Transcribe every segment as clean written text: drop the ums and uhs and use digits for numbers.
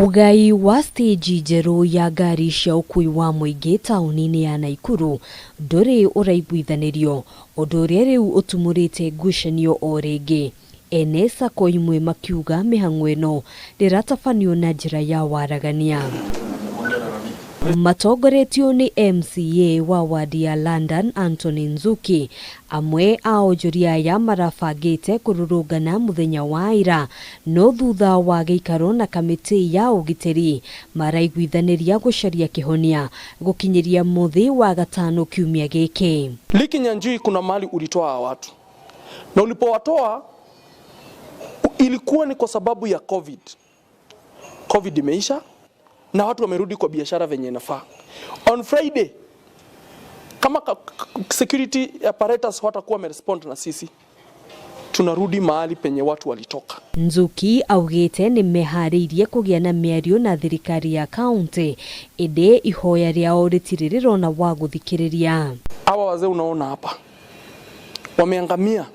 Ugai wa stage njeru ya ngaari cia ukuui wa muingi tauni-ini ya Nakuru nduri uraiguithanirio undu uria riu utumurite ngucanio o ringi. Ene sacco imwe makiuga mihango ino ndiratabanio na njira ya waragania. Matongoretio ni MCA wa wadi ya London Anthony Nzuki, amwe a onjoria ya marabangite kururungana muthenya wa ira, no thutha wa giikaro na kamitii ya ugitiri maraiguithaniria gucaria kihonia gukinyiria muthi wa gatano kiumia giki. Nyanjui kuna mali ulitoa watu, na ulipowatoa ilikuwa ni kwa sababu ya COVID imeisha na watu wamerudi kwa biashara venye inafaa. On Friday kama security apparatus watakuwa wamerespond na sisi, tunarudi mahali penye watu walitoka. Nzuki augite ni mehariirie kugia na miario na thirikari ya county ide ihoya riao ritiririro na wa guthikiriria. Hawa wazee unaona hapa wameangamia.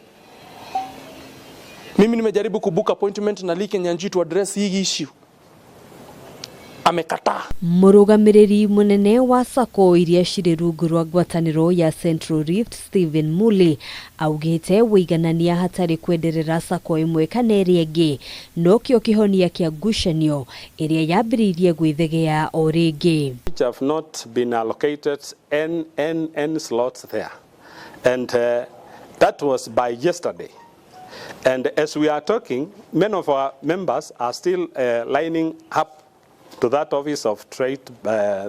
Mimi nimejaribu kubook appointment na Nyanjui to address hii issue. Amekataa. Murugamiriri munene wa sacco iria ciri rungu rwa ngwataniro ya Central Rift Stephen Muli augite wiganania hatari kwenderera sacco imwe kana iria ingi no kio kihonia kia ngucanio iria yambiririe gwithegea o ringi. Which have not been allocated any slots there, and that was by yesterday. And as we are talking, many of our members are still lining up to that office of trade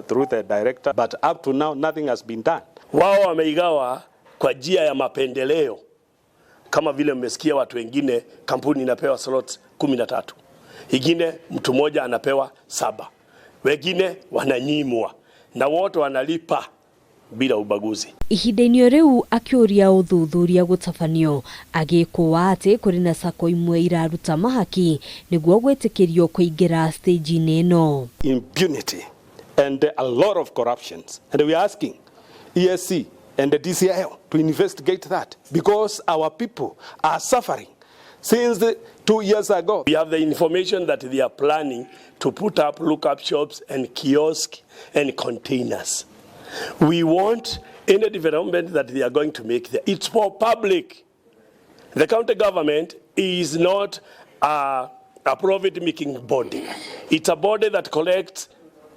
through the director, but up to now nothing has been done. Wao wameigawa kwa njia ya mapendeleo, kama vile mmesikia watu wengine kampuni inapewa slots 13, ingine mtu mmoja anapewa 7, wengine wananyimwa na wote wanalipa bila ubaguzi. Ihinda-inĩ riu akiuria uthuthuria gutabanio agikuwa ati kuri na sacco imwe iraruta mahaki niguo gwitikirio kuingira stage-ini ino. Impunity and a lot of corruptions, and we are asking ESC and the DCIO to investigate that, because our people are suffering since 2 years ago. We have the information that they are planning to put up look-up shops and kiosks and containers. We want any development that they are going to make there, it's for public. The county government is not a profit-making body. It's a body that collects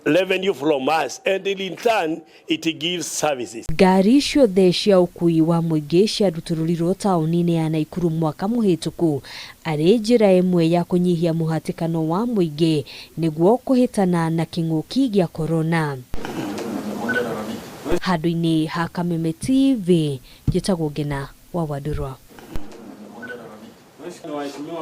revenue from us, and in turn it gives services. Ngaari ciothe cia ukuui wa muingi ciarutururirwo tauni-ini ya Nakuru mwaka muhituku ari njira imwe ya kunyihia muhatikano wa muingi niguo kuhitana na king'uki gia corona. Handũ-inĩ ha Kamitii njĩtagwo Ngina wa Wadurwa.